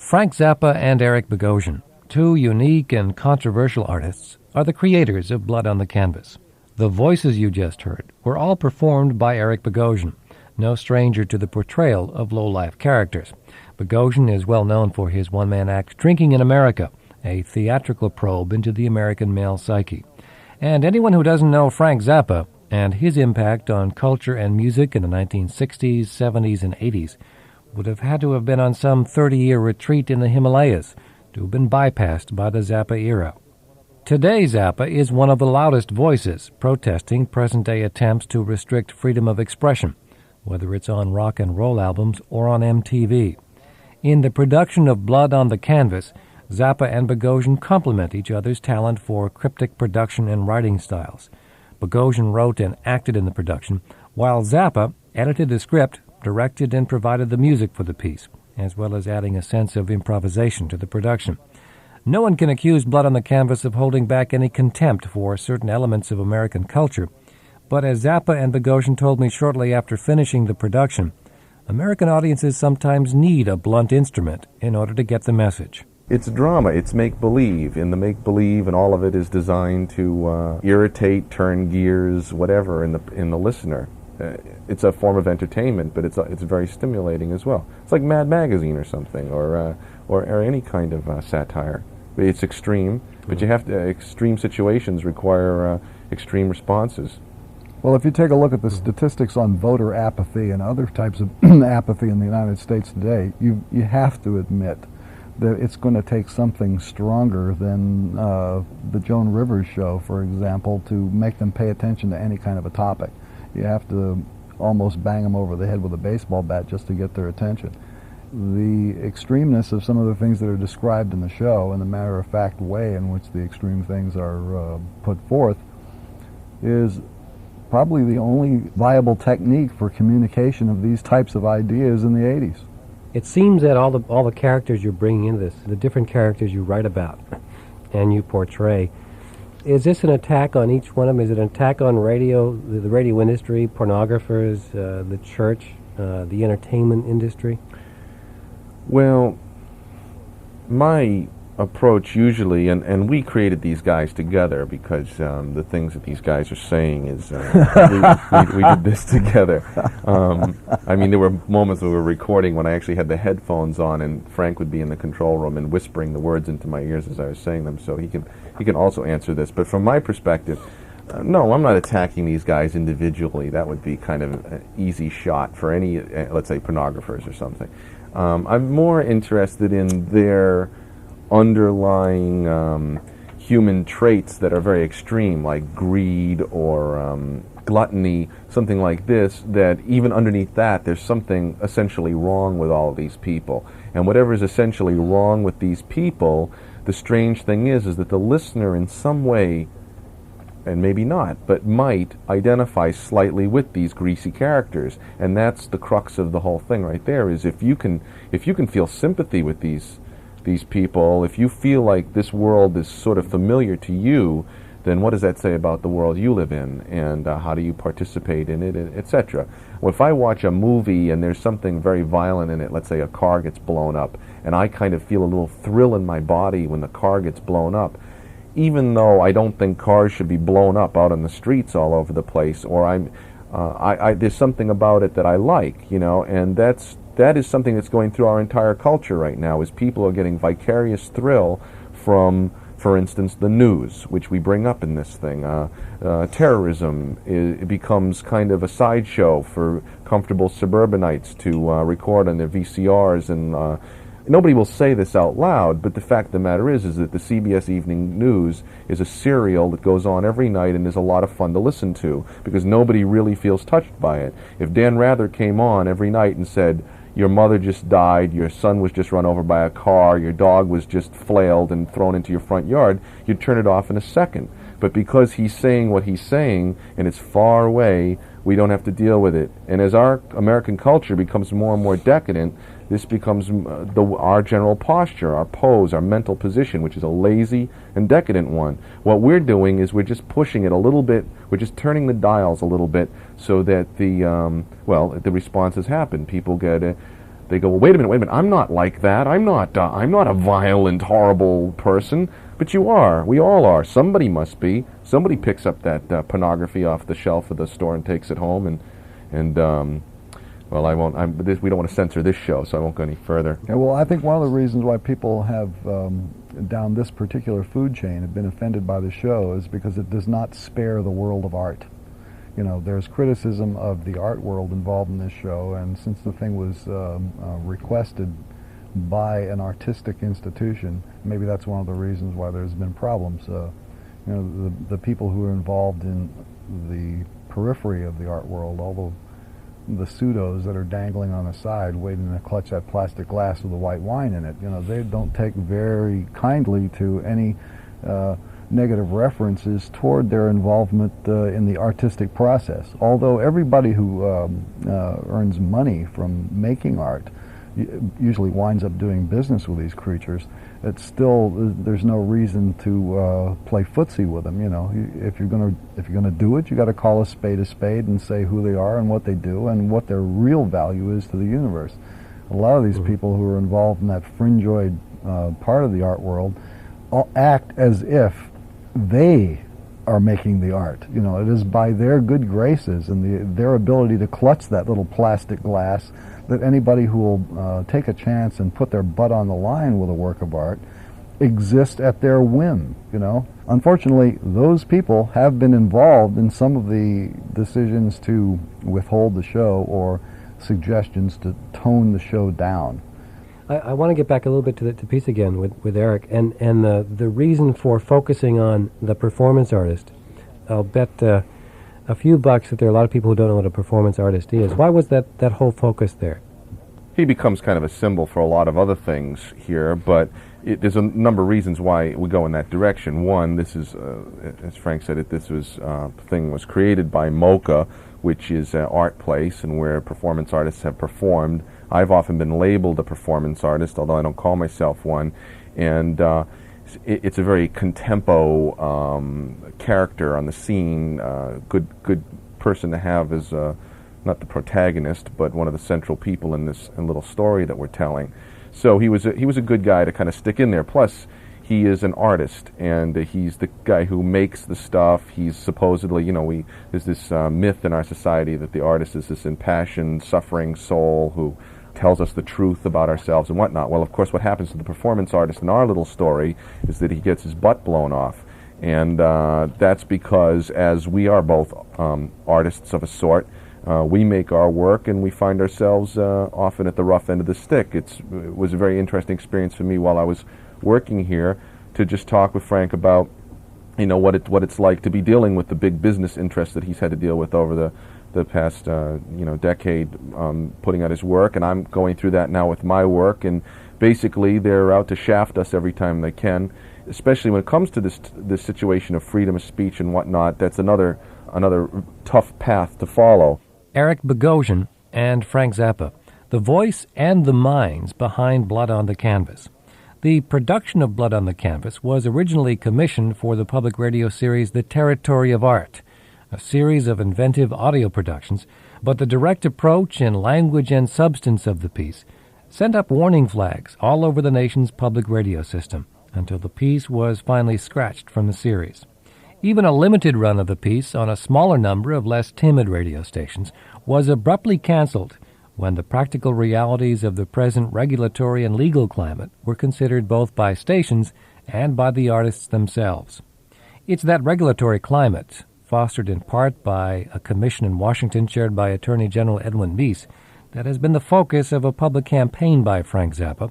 Frank Zappa and Eric Bogosian, two unique and controversial artists, are the creators of Blood on the Canvas. The voices you just heard were all performed by Eric Bogosian, no stranger to the portrayal of low-life characters. Bogosian is well known for his one-man act Drinking in America, a theatrical probe into the American male psyche. And anyone who doesn't know Frank Zappa and his impact on culture and music in the 1960s, 70s, and 80s would have had to have been on some 30-year retreat in the Himalayas to have been bypassed by the Zappa era. Today, Zappa is one of the loudest voices protesting present-day attempts to restrict freedom of expression, whether it's on rock and roll albums or on MTV. In the production of Blood on the Canvas, Zappa and Bogosian complement each other's talent for cryptic production and writing styles. Bogosian wrote and acted in the production, while Zappa edited the script, directed and provided the music for the piece, as well as adding a sense of improvisation to the production. No one can accuse Blood on the Canvas of holding back any contempt for certain elements of American culture, but as Zappa and Bogosian told me shortly after finishing the production, American audiences sometimes need a blunt instrument in order to get the message. It's drama, it's make-believe, and the make-believe and all of it is designed to irritate, turn gears, whatever, in the listener. It's a form of entertainment, but it's very stimulating as well. It's like Mad Magazine or something, or any kind of satire. It's extreme, but you have to. Extreme situations require extreme responses. Well, if you take a look at the statistics on voter apathy and other types of apathy in the United States today, you have to admit that it's going to take something stronger than the Joan Rivers show, for example, to make them pay attention to any kind of a topic. You have to almost bang them over the head with a baseball bat just to get their attention. The extremeness of some of the things that are described in the show and the matter-of-fact way in which the extreme things are put forth is probably the only viable technique for communication of these types of ideas in the 80s. It seems that all the characters you're bringing into this, the different characters you write about and you portray, is this an attack on each one of them? Is it an attack on radio, the radio industry, pornographers, the church, the entertainment industry? Well, my approach usually, and we created these guys together because the things that these guys are saying is, we did this together. I mean, there were moments when we were recording when I actually had the headphones on and Frank would be in the control room and whispering the words into my ears as I was saying them, so he can also answer this. But from my perspective, no, I'm not attacking these guys individually. That would be kind of an easy shot for any, let's say, pornographers or something. I'm more interested in their underlying human traits that are very extreme, like greed or gluttony, something like this, that even underneath that there's something essentially wrong with all of these people. And whatever is essentially wrong with these people, the strange thing is that the listener in some way, and maybe not, but might identify slightly with these greasy characters. And that's the crux of the whole thing right there, is if you can feel sympathy with these people, if you feel like this world is sort of familiar to you, then what does that say about the world you live in, and how do you participate in it, etc. Well, if I watch a movie and there's something very violent in it, let's say a car gets blown up, and I kind of feel a little thrill in my body when the car gets blown up, even though I don't think cars should be blown up out on the streets all over the place, or there's something about it that I like, and that is something that's going through our entire culture right now, is people are getting vicarious thrill from, for instance, the news, which we bring up in this thing. Terrorism, it becomes kind of a sideshow for comfortable suburbanites to record on their VCRs, and nobody will say this out loud, but the fact of the matter is that the CBS Evening News is a serial that goes on every night and is a lot of fun to listen to, because nobody really feels touched by it. If Dan Rather came on every night and said, your mother just died, your son was just run over by a car, your dog was just flailed and thrown into your front yard, you'd turn it off in a second. But because he's saying what he's saying, and it's far away, we don't have to deal with it. And as our American culture becomes more and more decadent, this becomes our general posture, our pose, our mental position, which is a lazy and decadent one. What we're doing is we're just pushing it a little bit, we're just turning the dials a little bit so that the responses happen. People get they go, well, wait a minute, I'm not like that. I'm not a violent, horrible person. But you are. We all are. Somebody must be. Somebody picks up that pornography off the shelf of the store and takes it home. And well, I won't. We don't want to censor this show, so I won't go any further. Yeah, well, I think one of the reasons why people have down this particular food chain have been offended by the show is because it does not spare the world of art. You know, there's criticism of the art world involved in this show, and since the thing was requested by an artistic institution, maybe that's one of the reasons why there's been problems. You know, the people who are involved in the periphery of the art world, all the pseudos that are dangling on the side waiting to clutch that plastic glass with the white wine in it, you know, they don't take very kindly to any negative references toward their involvement in the artistic process. Although everybody who earns money from making art usually winds up doing business with these creatures, it's still, there's no reason to play footsie with them. You know, if you're gonna do it, you got to call a spade and say who they are and what they do and what their real value is to the universe. A lot of these people who are involved in that fringoid part of the art world act as if they are making the art. You know, it is by their good graces and their ability to clutch that little plastic glass that anybody who will take a chance and put their butt on the line with a work of art exists at their whim, you know. Unfortunately, those people have been involved in some of the decisions to withhold the show or suggestions to tone the show down. I want to get back a little bit to the piece again with Eric, and the reason for focusing on the performance artist. I'll bet a few bucks that there are a lot of people who don't know what a performance artist is. Why was that whole focus there? He becomes kind of a symbol for a lot of other things here, but there's a number of reasons why we go in that direction. One, this is, as Frank said, this thing was created by MoCA, which is an art place and where performance artists have performed. I've often been labeled a performance artist, although I don't call myself one, and it's a very contempo character on the scene. Good person to have as not the protagonist, but one of the central people in this little story that we're telling. So he was a good guy to kind of stick in there. Plus, he is an artist, and he's the guy who makes the stuff. He's supposedly, you know, there's this myth in our society that the artist is this impassioned, suffering soul who tells us the truth about ourselves and whatnot. Well, of course, what happens to the performance artist in our little story is that he gets his butt blown off. And that's because, as we are both artists of a sort, we make our work and we find ourselves often at the rough end of the stick. It was a very interesting experience for me while I was working here to just talk with Frank about, you know, what it's like to be dealing with the big business interests that he's had to deal with over the past decade, putting out his work, and I'm going through that now with my work. And basically, they're out to shaft us every time they can, especially when it comes to this situation of freedom of speech and whatnot. That's another tough path to follow. Eric Bogosian and Frank Zappa, the voice and the minds behind Blood on the Canvas. The production of Blood on the Canvas was originally commissioned for the public radio series The Territory of Art, a series of inventive audio productions, but the direct approach in language and substance of the piece sent up warning flags all over the nation's public radio system until the piece was finally scratched from the series. Even a limited run of the piece on a smaller number of less timid radio stations was abruptly canceled when the practical realities of the present regulatory and legal climate were considered both by stations and by the artists themselves. It's that regulatory climate, fostered in part by a commission in Washington chaired by Attorney General Edwin Meese, that has been the focus of a public campaign by Frank Zappa.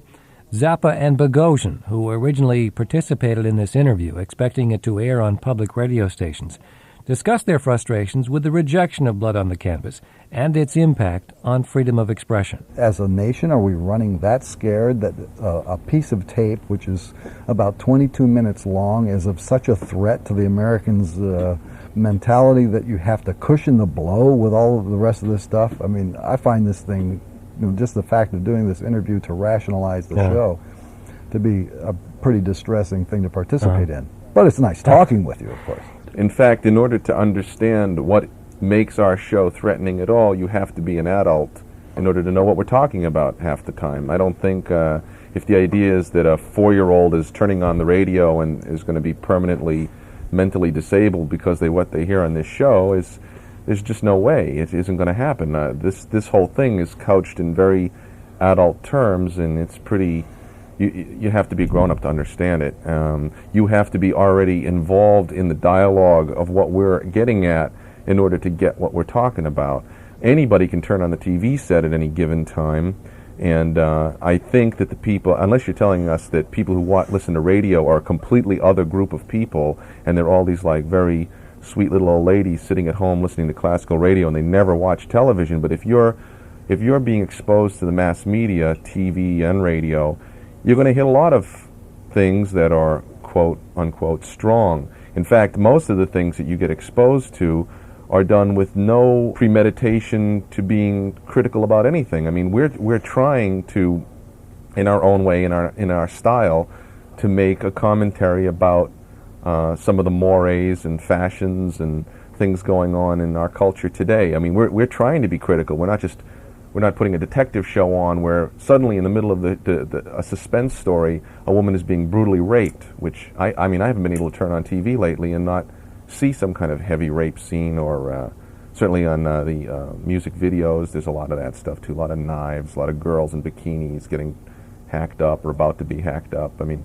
Zappa and Bogosian, who originally participated in this interview, expecting it to air on public radio stations, discussed their frustrations with the rejection of Blood on the Canvas and its impact on freedom of expression. As a nation, are we running that scared that a piece of tape, which is about 22 minutes long, is of such a threat to the Americans' mentality that you have to cushion the blow with all of the rest of this stuff? I mean, I find this thing, just the fact of doing this interview to rationalize the show, to be a pretty distressing thing to participate in. But it's nice talking with you, of course. In fact, in order to understand what makes our show threatening at all, you have to be an adult in order to know what we're talking about half the time. I don't think if the idea is that a 4-year-old is turning on the radio and is going to be permanently mentally disabled because what they hear on this show there's just no way. It isn't going to happen. This whole thing is couched in very adult terms, and it's pretty. You have to be grown up to understand it. You have to be already involved in the dialogue of what we're getting at in order to get what we're talking about. Anybody can turn on the TV set at any given time, and I think that the people, unless you're telling us that people who listen to radio are a completely other group of people, and they're all these like very sweet little old ladies sitting at home listening to classical radio and they never watch television, but if you're being exposed to the mass media, TV and radio, you're going to hit a lot of things that are quote unquote strong. In fact, most of the things that you get exposed to are done with no premeditation to being critical about anything. I mean, we're trying to, in our own way, in our style, to make a commentary about some of the mores and fashions and things going on in our culture today. I mean, we're trying to be critical. We're not putting a detective show on where suddenly in the middle of a suspense story, a woman is being brutally raped, which I mean, I haven't been able to turn on TV lately and not see some kind of heavy rape scene, or certainly on the music videos, there's a lot of that stuff too, a lot of knives, a lot of girls in bikinis getting hacked up or about to be hacked up. I mean,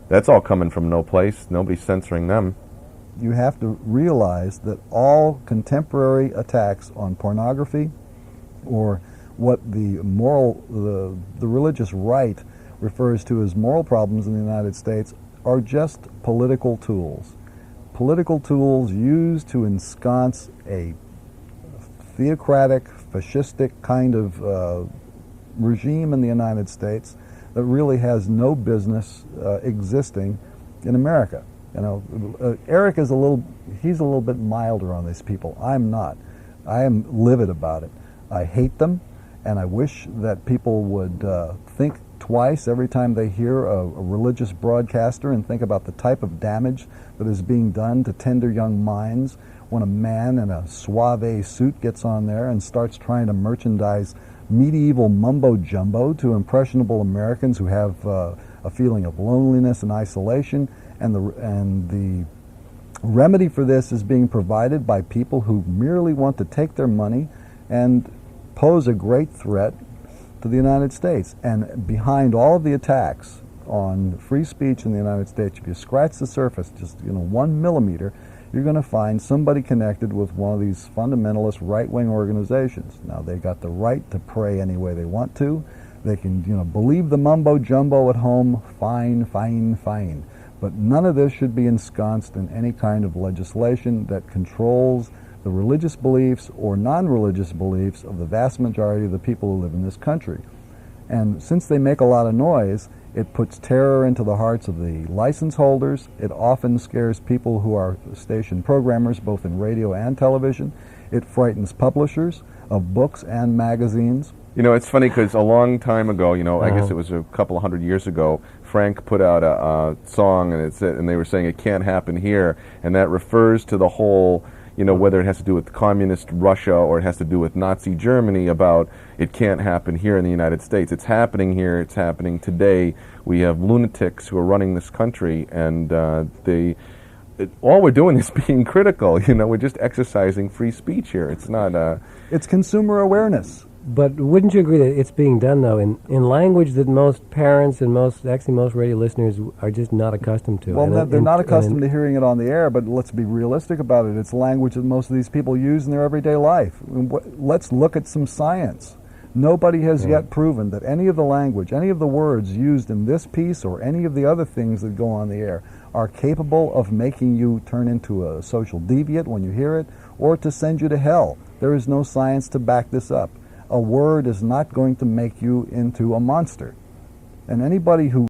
that's all coming from no place. Nobody's censoring them. You have to realize that all contemporary attacks on pornography, or what the religious right refers to as moral problems in the United States, are just political tools. Political tools used to ensconce a theocratic, fascistic kind of regime in the United States that really has no business existing in America. You know, Eric is he's a little bit milder on these people. I'm not. I am livid about it. I hate them, and I wish that people would think twice every time they hear a religious broadcaster and think about the type of damage that is being done to tender young minds when a man in a suave suit gets on there and starts trying to merchandise medieval mumbo-jumbo to impressionable Americans who have a feeling of loneliness and isolation, and the remedy for this is being provided by people who merely want to take their money and pose a great threat to the United States. And behind all of the attacks on free speech in the United States, if you scratch the surface just 1 millimeter, you're going to find somebody connected with one of these fundamentalist right-wing organizations. Now, they've got the right to pray any way they want to. They can, believe the mumbo-jumbo at home, fine, fine, fine. But none of this should be ensconced in any kind of legislation that controls the religious beliefs or non-religious beliefs of the vast majority of the people who live in this country. And since they make a lot of noise, it puts terror into the hearts of the license holders. It often scares people who are station programmers, both in radio and television. It frightens publishers of books and magazines. It's funny because a long time ago, I guess it was a couple of 100 years ago, Frank put out a song, and they were saying it can't happen here, and that refers to the whole, whether it has to do with communist Russia or it has to do with Nazi Germany, about it can't happen here in the United States. It's happening here. It's happening today. We have lunatics who are running this country, and all we're doing is being critical. We're just exercising free speech here. It's not. It's consumer awareness. But wouldn't you agree that it's being done, though, in language that most parents and most radio listeners are just not accustomed to? Well, they're not accustomed to hearing it on the air, but let's be realistic about it. It's language that most of these people use in their everyday life. Let's look at some science. Nobody has yet proven that any of the language, any of the words used in this piece or any of the other things that go on the air are capable of making you turn into a social deviant when you hear it, or to send you to hell. There is no science to back this up. A word is not going to make you into a monster. And anybody who